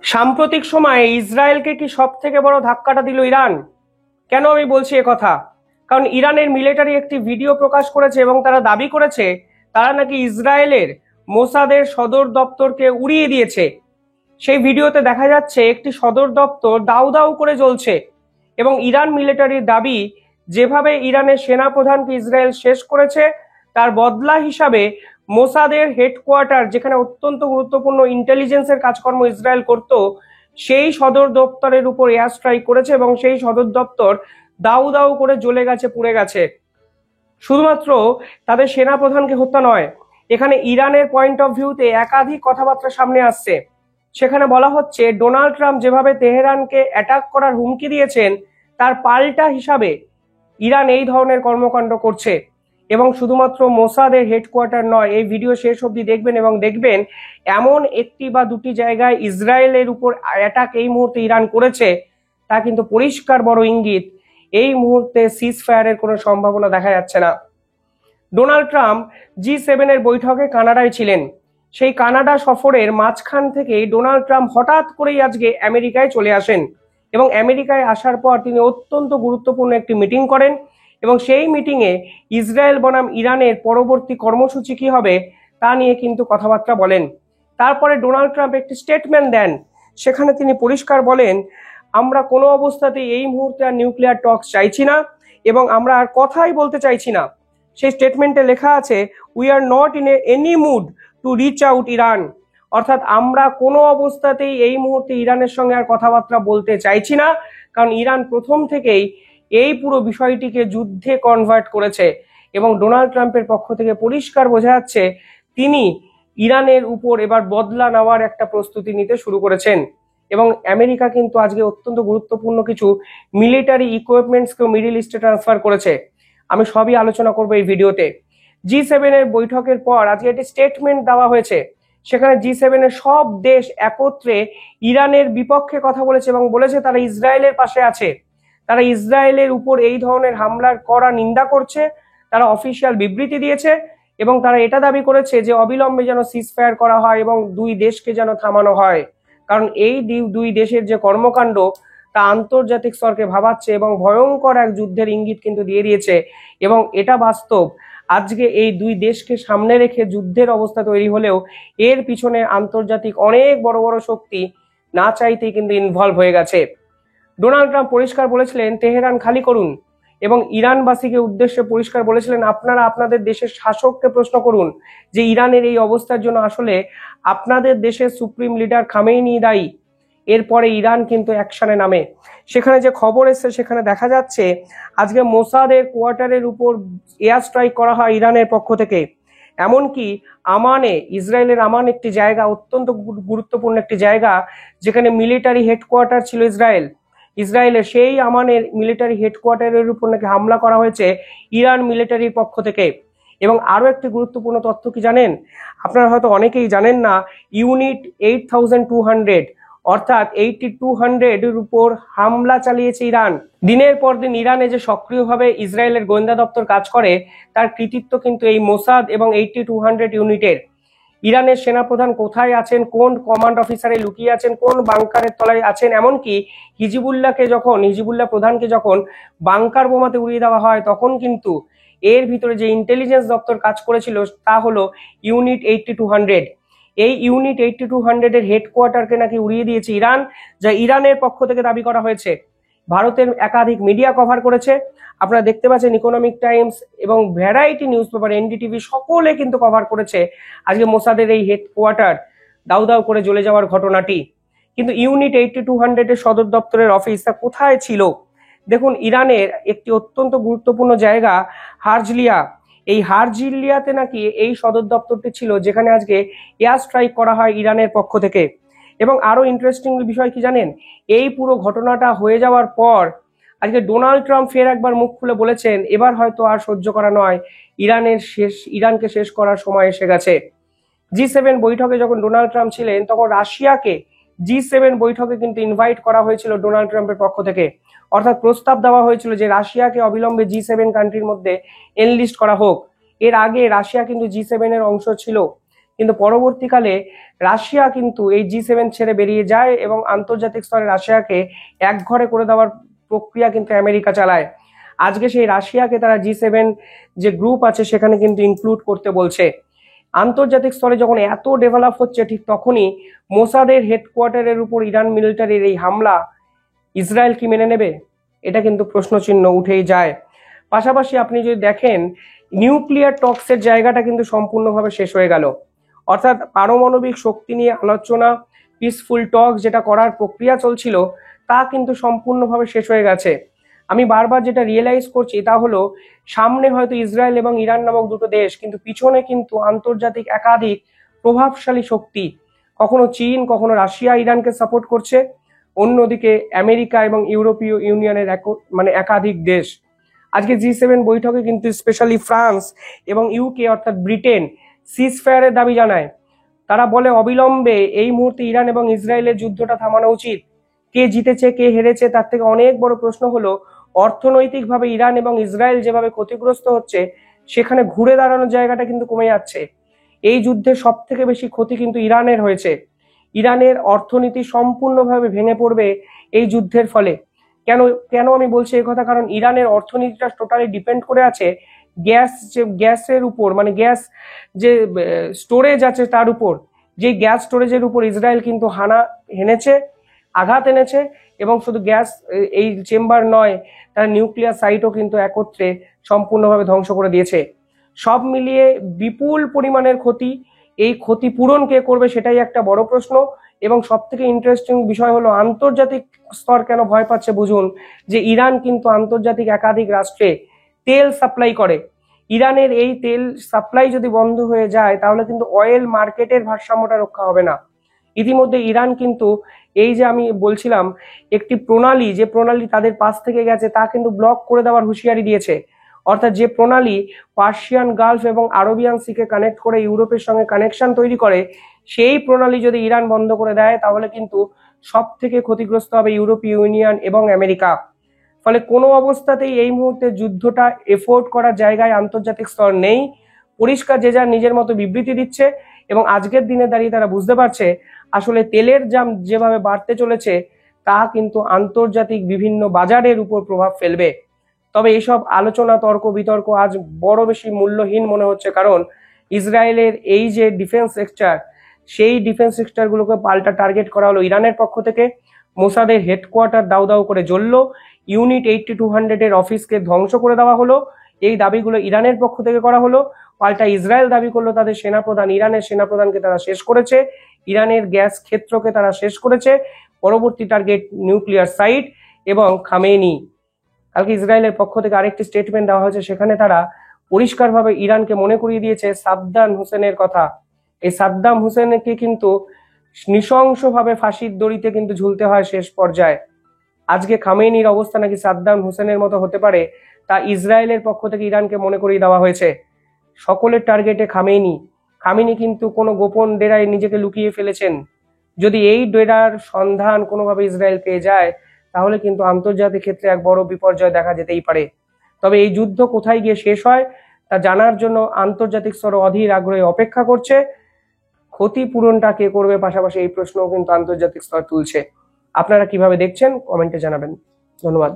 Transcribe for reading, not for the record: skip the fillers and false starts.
সাম্প্রতিক সময়ে ইসরায়েলকে কি সব থেকে বড় ধাক্কাটা দিল ইরান? কেন আমি বলছি কথা? কারণ ইরানের মিলিটারি একটি ভিডিও প্রকাশ করেছে এবং তারা দাবি করেছে তারা নাকি ইসরায়েলের মোসাদের সদর দপ্তরকে উড়িয়ে দিয়েছে। সেই ভিডিওতে দেখা যাচ্ছে একটি সদর দপ্তর দাউ দাউ করে জ্বলছে এবং ইরান মিলিটারির দাবি যেভাবে ইরানের সেনাপ্রধানকে ইসরায়েল শেষ করেছে তার বদলা হিসাবে মোসাদের হেডকোয়ার্টার, যেখানে অত্যন্ত গুরুত্বপূর্ণ ইন্টেলিজেন্সের কাজকর্ম ইসরায়েল করত, সেই সদর দপ্তরের উপর এয়ার স্ট্রাইক করেছে এবং সেই সদর দপ্তর দাউ দাউ করে জ্বলে গেছে, পুড়ে গেছে। শুধুমাত্র তাদের সেনাপ্রধানকে হত্যা নয়, এখানে ইরানের পয়েন্ট অফ ভিউতে একাধিক কথাবার্তা সামনে আসছে। সেখানে বলা হচ্ছে ডোনাল্ড ট্রাম্প যেভাবে তেহরানকে অ্যাটাক করার হুমকি দিয়েছেন তার পাল্টা হিসাবে ইরান এই ধরনের কর্মকাণ্ড করছে। এবং শুধুমাত্র মোসাদের হেডকোয়ার্টার নয়, এই ভিডিও শেষ অবধি দেখবেন এবং দেখবেন এমন একটি বা দুটি জায়গায় ইসরায়েলের উপর অ্যাটাক এই মুহূর্তে ইরান করেছে, তা কিন্তু পরিষ্কার বড় ইঙ্গিত এই মুহূর্তে সিজ ফায়ারের কোনো সম্ভাবনা দেখা যাচ্ছে না। ডোনাল্ড ট্রাম্প G7 এর বৈঠকে কানাডায় ছিলেন। সেই কানাডা সফরের মাঝখান থেকেই ডোনাল্ড ট্রাম্প হঠাৎ করেই আজকে আমেরিকায় চলে আসেন এবং আমেরিকায় আসার পর তিনি অত্যন্ত গুরুত্বপূর্ণ একটি মিটিং করেন এবং সেই মিটিংয়ে ইসরায়েল বনাম ইরানের পরবর্তী কর্মসূচি কি হবে তা নিয়ে কিন্তু কথাবার্তা বলেন। তারপরে ডোনাল্ড ট্রাম্প একটি স্টেটমেন্ট দেন, সেখানে তিনি পরিষ্কার বলেন আমরা কোনো অবস্থাতেই এই মুহূর্তে আর নিউক্লিয়ার টক্স চাইছি না এবং আমরা আর কথাই বলতে চাইছি না। সেই স্টেটমেন্টে লেখা আছে we are not in any mood to reach out Iran, অর্থাৎ আমরা কোনো অবস্থাতেই এই মুহূর্তে ইরানের সঙ্গে আর কথাবার্তা বলতে চাইছি না, কারণ ইরান প্রথম থেকেই এই পুরো বিষয়টিকে যুদ্ধে কনভার্ট করেছে এবং ডোনাল্ড ট্রাম্পের পক্ষ থেকে পরিষ্কার বোঝা যাচ্ছে তিনি ইরানের উপর এবার বদলা নেওয়ার একটা প্রস্তুতি নিতে শুরু করেছেন। এবং আমেরিকা কিন্তু আজকে অত্যন্ত গুরুত্বপূর্ণ কিছু মিলিটারি ইকুইপমেন্টসকেও মিডল ইস্টে ট্রান্সফার করেছে। আমি সবই আলোচনা করবো এই ভিডিওতে। G7 এর বৈঠকের পর আজকে একটি স্টেটমেন্ট দেওয়া হয়েছে, সেখানে G7 এর সব দেশ একত্রে ইরানের বিপক্ষে কথা বলেছে এবং বলেছে তারা ইসরায়েলের পাশে আছে, তারা ইসরায়েলের উপর এই ধরনের হামলার কড়া নিন্দা করছে, তারা অফিসিয়াল বিবৃতি দিয়েছে এবং তারা এটা দাবি করেছে যে অবিলম্বে যেন সিজ ফায়ার করা হয় এবং দুই দেশকে যেন থামানো হয়, কারণ এই দুই দেশের যে কর্মকাণ্ড তা আন্তর্জাতিক স্তরকে ভাবাচ্ছে এবং ভয়ঙ্কর এক যুদ্ধের ইঙ্গিত কিন্তু দিয়ে দিয়েছে। এবং এটা বাস্তব, আজকে এই দুই দেশকে সামনে রেখে যুদ্ধের অবস্থা তৈরি হলেও এর পিছনে আন্তর্জাতিক অনেক বড় বড় শক্তি না চাইতেই কিন্তু ইনভলভ হয়ে গেছে। ডোনাল্ড ট্রাম্প পরিষ্কার বলেছিলেন তেহরান খালি করুন এবং ইরানবাসীকে উদ্দেশ্যে পরিষ্কার বলেছিলেন আপনারা আপনাদের দেশের শাসককে প্রশ্ন করুন যে ইরানের এই অবস্থার জন্য আসলে আপনাদের দেশের সুপ্রিম লিডার খামেনি দায়ী। এরপরে ইরান কিন্তু অ্যাকশনে নামে। সেখানে যে খবর এসছে সেখানে দেখা যাচ্ছে আজকে মোসাদের কোয়ার্টারের উপর এয়ার স্ট্রাইক করা হয় ইরানের পক্ষ থেকে। এমনকি আমানে, ইসরায়েলের আমান একটি জায়গা, অত্যন্ত গুরুত্বপূর্ণ একটি জায়গা যেখানে মিলিটারি হেডকোয়ার্টার ছিল ইসরায়েলের, সেই আমানের মিলিটারি হেডকোয়ার্টারের উপর নাকি হামলা করা হয়েছে ইরান মিলিটারির পক্ষ থেকে। এবং আরো একটি গুরুত্বপূর্ণ তথ্য কি জানেন? আপনারা হয়তো অনেকেই জানেন না, ইউনিট 8200 অর্থাৎ 8200 এর উপর হামলা চালিয়েছে ইরান। দিনের পর দিন ইরানে যে সক্রিয়ভাবে ইসরায়েলের গোয়েন্দা দপ্তর কাজ করে তার কৃতিত্ব কিন্তু এই মোসাদ এবং 8200 ইউনিটের। ইরানের সেনাপ্রধান কোথায় আছেন, কোন কমান্ড অফিসারে লুকিয়ে আছেন, কোন বাংকারের তলায় আছেন, এমনকি হিজিবুল্লাহ প্রধানকে যখন বাংকার বোমাতে উড়িয়ে দেওয়া হয় তখন কিন্তু এর ভিতরে যে ইন্টেলিজেন্স দপ্তর কাজ করেছিল তা হলো ইউনিট 8200। এই ইউনিট 8200 এর হেডকোয়ার্টারকে নাকি উড়িয়ে দিয়েছে ইরান, যা ইরানের পক্ষ থেকে দাবি করা হয়েছে। ভারতের একাধিক মিডিয়া কভার করেছে, আপনারা দেখতে পাচ্ছেন ইকোনমিক টাইমস এবং ভ্যারাইটি নিউজ পেপার, NDTV সকলে কিন্তু কভার করেছে আজকে মোসাদের এই হেডকোয়ার্টার দাউ দাউ করে জ্বলে যাওয়ার ঘটনাটি। কিন্তু ইউনিট 8200 এর সদর দপ্তরের অফিস তা কোথায় ছিল? দেখুন, ইরানের একটি অত্যন্ত গুরুত্বপূর্ণ জায়গা হারজিলিয়া, এই হারজিলিয়াতে নাকি এই সদর দপ্তরটি ছিল যেখানে আজকে এয়ার স্ট্রাইক করা হয় ইরানের পক্ষ থেকে। এবং আরো ইন্টারেস্টিং বিষয় কি জানেন, এই পুরো ঘটনাটা হয়ে যাওয়ার পর আজকে ডোনাল্ড ট্রাম্প ফের একবার মুখ খুলে বলেছেন এবার হয়তো আর সহ্য করা নয়, ইরানকে শেষ করার সময় এসে গেছে। G7 বৈঠকে যখন ডোনাল্ড ট্রাম্প ছিলেন তখন রাশিয়াকে G7 বৈঠকে কিন্তু ইনভাইট করা হয়েছিল ডোনাল্ড ট্রাম্পের পক্ষ থেকে, অর্থাৎ প্রস্তাব দেওয়া হয়েছিল যে রাশিয়াকে অবিলম্বে G7 কান্ট্রির মধ্যে এনলিস্ট করা হোক। এর আগে রাশিয়া কিন্তু G7 এর অংশ ছিল, কিন্তু পরবর্তীকালে রাশিয়া কিন্তু এই G7 ছেড়ে বেরিয়ে যায় এবং আন্তর্জাতিক স্তরে রাশিয়াকে একঘরে করে দেওয়ার প্রক্রিয়া কিন্তু আমেরিকা চালায়। আজকে সেই রাশিয়াকে তারা G7 যে গ্রুপ আছে সেখানে কিন্তু ইনক্লুড করতে বলছে। আন্তর্জাতিক স্তরে যখন এত ডেভেলপ হচ্ছে, ঠিক তখনই মোসাদের হেডকোয়ার্টারের উপর ইরান মিলিটারির এই হামলা ইসরায়েল কি মেনে নেবে? এটা কিন্তু প্রশ্নচিহ্ন উঠেই যায়। পাশাপাশি আপনি যদি দেখেন, নিউক্লিয়ার টক্সের জায়গাটা কিন্তু সম্পূর্ণভাবে শেষ হয়ে গেল। অর্থাৎ পারমাণবিক শক্তি নিয়ে আলোচনা, পিসফুল টক যেটা করার প্রক্রিয়া চলছিল, তা কিন্তু সম্পূর্ণভাবে শেষ হয়ে গেছে। আমি বারবার যেটা রিয়েলাইজ করছি তা হলো, সামনে হয়তো ইসরায়েল এবং ইরান নামক দুটো দেশ, কিন্তু পিছনে কিন্তু আন্তর্জাতিক একাধিক প্রভাবশালী শক্তি, কখনো চীন, কখনো রাশিয়া ইরানকে সাপোর্ট করছে, অন্যদিকে আমেরিকা এবং ইউরোপীয় ইউনিয়নের একাধিক দেশ। আজকে G7 বৈঠকে কিন্তু স্পেশালি ফ্রান্স এবং ইউকে অর্থাৎ ব্রিটেন সিজফায়ারের দাবি জানায়। তারা বলে অবিলম্বে এই মুহূর্তে ইরান এবং ইসরায়েলের যুদ্ধটা থামানো উচিত। কে জিতেছে কে হেরেছে তার থেকে অনেক বড় প্রশ্ন হলো, অর্থনৈতিকভাবে ইরান এবং ইসরায়েল যেভাবে ক্ষতিগ্রস্ত হচ্ছে, সেখানে ঘুরে দাঁড়ানোর জায়গাটা কিন্তু কমে যাচ্ছে। এই যুদ্ধে সব থেকে বেশি ক্ষতি কিন্তু ইরানের হয়েছে। ইরানের অর্থনীতি সম্পূর্ণভাবে ভেঙে পড়বে এই যুদ্ধের ফলে। কেন কেন আমি বলছি এই কথা? কারণ ইরানের অর্থনীতিটা টোটালি ডিপেন্ড করে আছে গ্যাসের উপর, গ্যাস যে স্টোরেজ আছে তার উপর। যে গ্যাস স্টোরেজের উপর ইসরায়েল কিন্তু আঘাত এনেছে, এবং শুধু গ্যাস এই চেম্বার নয়, তার নিউক্লিয়ার সাইটও কিন্তু একত্রে সম্পূর্ণভাবে ধ্বংস করে দিয়েছে। সব মিলিয়ে বিপুল পরিমাণের ক্ষতি। এই ক্ষতি পূরণ কে করবে সেটাই একটা বড় প্রশ্ন। এবং সব থেকে ইন্টারেস্টিং বিষয় হলো, আন্তর্জাতিক স্তর কেন ভয় পাচ্ছে বুঝুন, যে ইরান কিন্তু আন্তর্জাতিক একাধিক রাষ্ট্রে তেল সাপ্লাই করে। ইরানের এই তেল সাপ্লাই যদি বন্ধ হয়ে যায়, তাহলে কিন্তু অয়েল মার্কেটের ভারসাম্যটা রক্ষা হবে না। ইতিমধ্যে ইরান কিন্তু এই যে আমি বলছিলাম, একটি যে প্রণালী তাদের পাশ থেকে গেছে, তা কিন্তু ব্লক করে দেওয়ার হুঁশিয়ারি দিয়েছে। অর্থাৎ যে প্রণালী পার্সিয়ান গালফ এবং আরবিয়ান সিকে কানেক্ট করে ইউরোপের সঙ্গে কানেকশন তৈরি করে, সেই প্রণালী যদি ইরান বন্ধ করে দেয়, তাহলে কিন্তু সব থেকে ক্ষতিগ্রস্ত হবে ইউরোপীয় ইউনিয়ন এবং আমেরিকা। ফলে কোনো অবস্থাতেই এই মুহূর্তে যুদ্ধটা এফোর্ড করার জায়গায় আন্তর্জাতিক স্তর নেই। পরিষ্কার যে যার নিজের মতো বিবৃতি দিচ্ছে, এবং আজকের দিনে দাঁড়িয়ে তারা বুঝতে পারছে আসলে তেলের দাম যেভাবে বাড়তে চলেছে, তা কিন্তু আন্তর্জাতিক বিভিন্ন বাজারের উপর প্রভাব ফেলবে। তবে এইসব আলোচনা, তর্ক বিতর্ক আজ বড় বেশি মূল্যহীন মনে হচ্ছে, কারণ ইসরায়েলের এই যে ডিফেন্স সেক্টর, সেই ডিফেন্স সেক্টরগুলোকে পাল্টা টার্গেট করা হলো ইরানের পক্ষ থেকে। মোসাদের হেডকোয়ার্টার দাউ দাউ করে জ্বললো, ইউনিট 8200 এর অফিসকে ধ্বংস করে দেওয়া হলো। এই দাবিগুলো ইরানের পক্ষ থেকে করা হলো। পাল্টা ইসরায়েল দাবি করলো তাদের সেনাপ্রধান, ইরানের সেনাপ্রধানকে তারা শেষ করেছে, ইরানের গ্যাস ক্ষেত্রকে তারা শেষ করেছে। পরবর্তী টার্গেট নিউক্লিয়ার সাইট এবং খামেনি। কালকে ইসরায়েলের পক্ষ থেকে আরেকটি স্টেটমেন্ট দেওয়া হয়েছে, সেখানে তারা পরিষ্কারভাবে ইরানকে মনে করিয়ে দিয়েছে সাদ্দাম হুসেনের কথা। এই সাদ্দাম হুসেনকে কিন্তু নৃশংসভাবে ফাঁসির দড়িতে কিন্তু ঝুলতে হয় শেষ পর্যায়ে। আজকে খামেনির অবস্থা নাকি সাদ্দাম হুসেনের মতো হতে পারে, তা ইসরায়েলের পক্ষ থেকে ইরানকে মনে করিয়ে দেওয়া হয়েছে। সকলের টার্গেটে খামেনি কিন্তু কোনো গোপন ডেরায় নিজেকে লুকিয়ে ফেলেছেন। যদি এই ডেরার সন্ধান কোনোভাবে ইসরায়েল পেয়ে যায়, তাহলে কিন্তু আন্তর্জাতিক ক্ষেত্রে এক বড় বিপর্যয় দেখা যেতেই পারে। তবে এই যুদ্ধ কোথায় গিয়ে শেষ হয় তা জানার জন্য আন্তর্জাতিক স্তরে অধীর আগ্রহে অপেক্ষা করছে। ক্ষতিপূরণটা কে করবে, পাশাপাশি এই প্রশ্নও কিন্তু আন্তর্জাতিক স্তর তুলছে। আপনারা কিভাবে দেখছেন কমেন্টে জানাবেন। ধন্যবাদ।